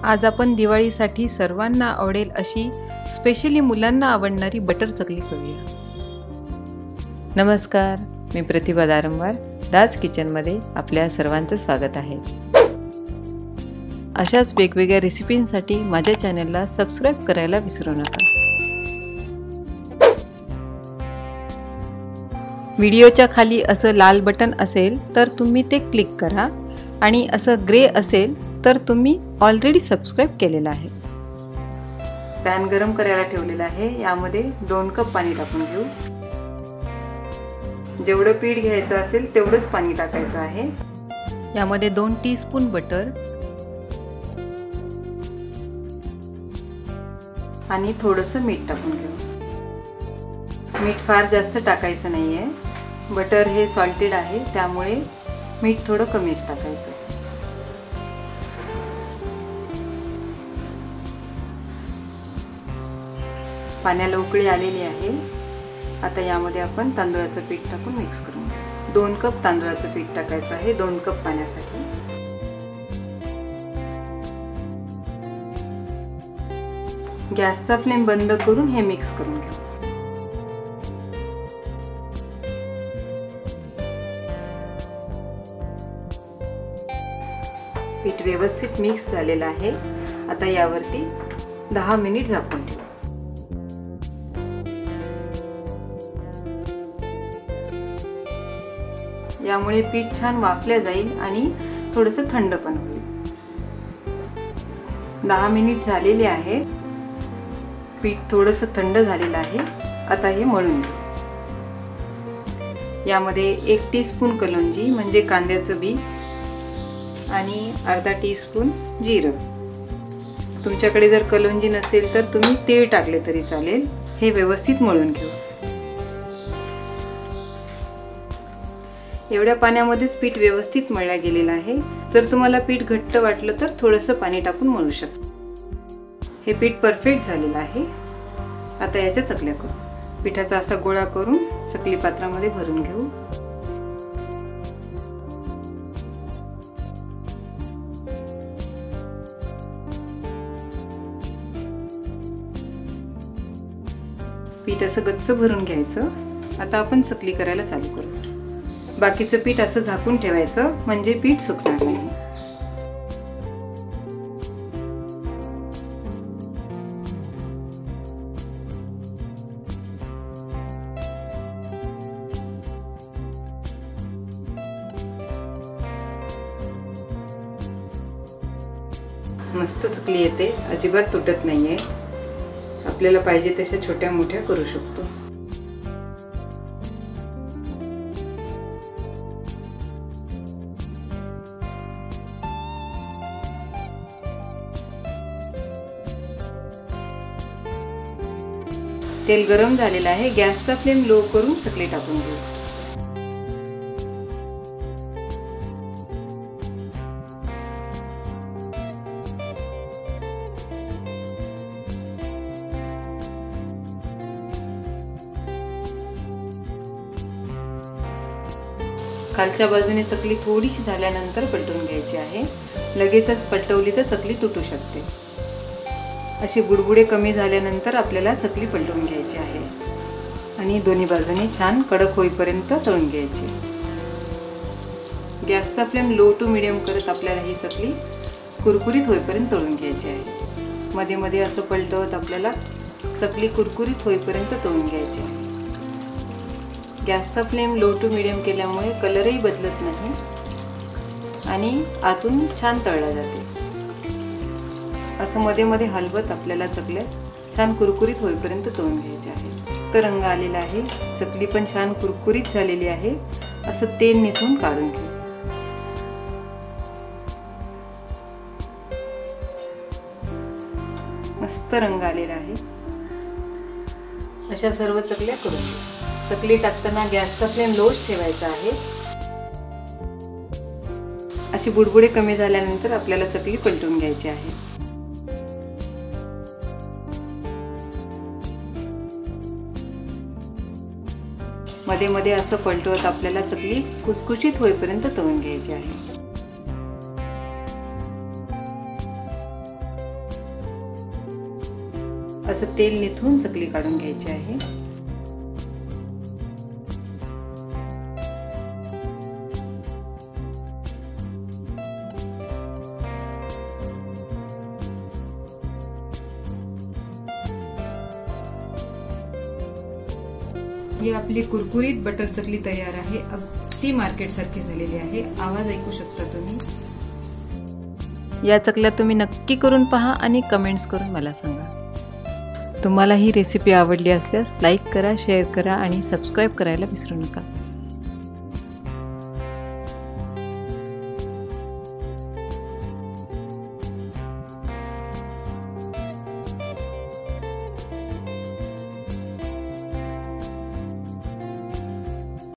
आज आपण दिवाळीसाठी सर्वांना आवडेल अशी स्पेशली मुलांना आवडणारी बटर चकली करूया। नमस्कार, मी प्रतिभा दारंवार, दाज किचनमध्ये आपल्या सर्वांचं स्वागत आहे। अशाच वेगवेगळ्या रेसिपींसाठी माझ्या चॅनलला सबस्क्राइब करायला विसरू नका। व्हिडिओच्या खाली असं लाल बटन असेल तर तुम्ही ते क्लिक करा आणि असं ग्रे असेल तर तुम्ही ऑलरेडी सबस्क्राइब केलेला आहे। पॅन गरम करायला ठेवलेला आहे। यामध्ये 2 कप पाणी टाकून घेऊ। जेवढं पीठ घ्यायचं असेल तेवढंच पाणी टाकायचं आहे। यामध्ये 2 टीस्पून बटर आणि थोडंसं मीठ टाकून घेऊ। मीठ फार जास्त टाकायचं नाहीये, बटर हे सॉल्टेड आहे त्यामुळे मीठ थोडं कमीच टाकायचं। पाण्याला उकळी आलेली आहे। आता यामध्ये आपण तांदूळाचं पीठ टाकून मिक्स करून घेऊ। 2 कप तांदूळाचं पीठ टाकायचं आहे 2 कप पाण्यासाठी। गॅसचा फ्लेम बंद करून हे मिक्स करून घेऊ। पीठ व्यवस्थित मिक्स झालेलं आहे। आता यावरती 10 मिनिट झाकून ठेवू। यामुळे पीठ छान वाफले जाईल आणि थोडंसं थंड पण होईल। 10 मिनिट झालेले आहे। पीठ थोडंसं थंड झालेलं आहे। आता हे मळून घेऊ। यामध्ये 1 टीस्पून कलोंजी म्हणजे कांद्याचं बी आणि अर्धा टीस्पून जिरं। तुमच्याकडे जर कलोंजी नसेल तर तुम्ही तीळ टाकले तरी चालेल। हे व्यवस्थित मळून घेऊ। एवढ्या पाण्यामध्येच पीठ व्यवस्थित मळलं गेलेलं आहे। जर तुम्हाला पीठ घट्ट वाटलं तर थोडंसं पाणी टाकून मळू शकता। हे पीठ परफेक्ट झालेलं आहे। आता याच्या चकल्या करू। पिठाचा असा गोळा करून चकली पात्रामध्ये भरून घेऊ। पीठ असं गच्च भरून घ्यायचं। आता आपण चकली करायला चालू करू। बाकीचं पीठ असं झाकून ठेवायचं म्हणजे पीठ सुकणार नाही। मस्त चकली येते, अजिबात तुटत नाहीये। आपल्याला पाहिजे तशा छोट्या मोठ्या करू शकतो। तेल गरम झालेलं आहे। गॅसचा फ्लेम लो करून चकली टाकून घेऊ। खालच्या बाजूने चकली थोडीशी झाल्यानंतर पलटून घ्यायची आहे। लगेचच पलटवली तर चकली तुटू शकते। अशी बुडबुडे कमी झाल्यानंतर आपल्याला चकली पलटून घ्यायची आहे आणि दोन्ही बाजूने छान कडक होईपर्यंत तळून घ्यायची। गॅसचा फ्लेम लो टू मीडियम करत आपल्याला ही चकली कुरकुरीत होईपर्यंत तळून घ्यायची आहे। मध्ये मध्ये असं पलटवत आपल्याला चकली कुरकुरीत होईपर्यंत तळून घ्यायची आहे। गॅसचा फ्लेम लो टू मीडियम केल्यामुळे कलरही बदलत नाही आणि आतून छान तळला जाते। असं मध्ये मध्ये हलवत आपल्याला चकल्या छान कुरकुरीत होईपर्यंत तळून घ्यायचे आहे। तर रंग आलेला आहे। चकली पण छान कुरकुरीत झालेली आहे। असं तेल निथून काढून घेऊ। मस्त रंग आलेला आहे। अशा सर्व चकल्या करून घेऊ। चकली टाकताना गॅसचा फ्लेम लोच ठेवायचा आहे। अशी बुडबुडे कमी झाल्यानंतर आपल्याला चकली पलटून घ्यायची आहे। मध्ये मध्ये असं पलटवत आपल्याला चकली खुसखुशीत होईपर्यंत तळून घ्यायची आहे। असं तेल निथून चकली काढून घ्यायची आहे. ही आपली कुरकुरीत बटर चकली तयार आहे. अगदी मार्केट सारखी झालेली आहे. आवाज ऐकू शकता तुम्ही. या चकल्या तुम्ही नक्की करून पहा आणि कमेंट्स करून मला सांगा. तुम्हाला ही रेसिपी आवडली असल्यास लाईक करा, शेअर करा आणि सबस्क्राईब करायला विसरू नका.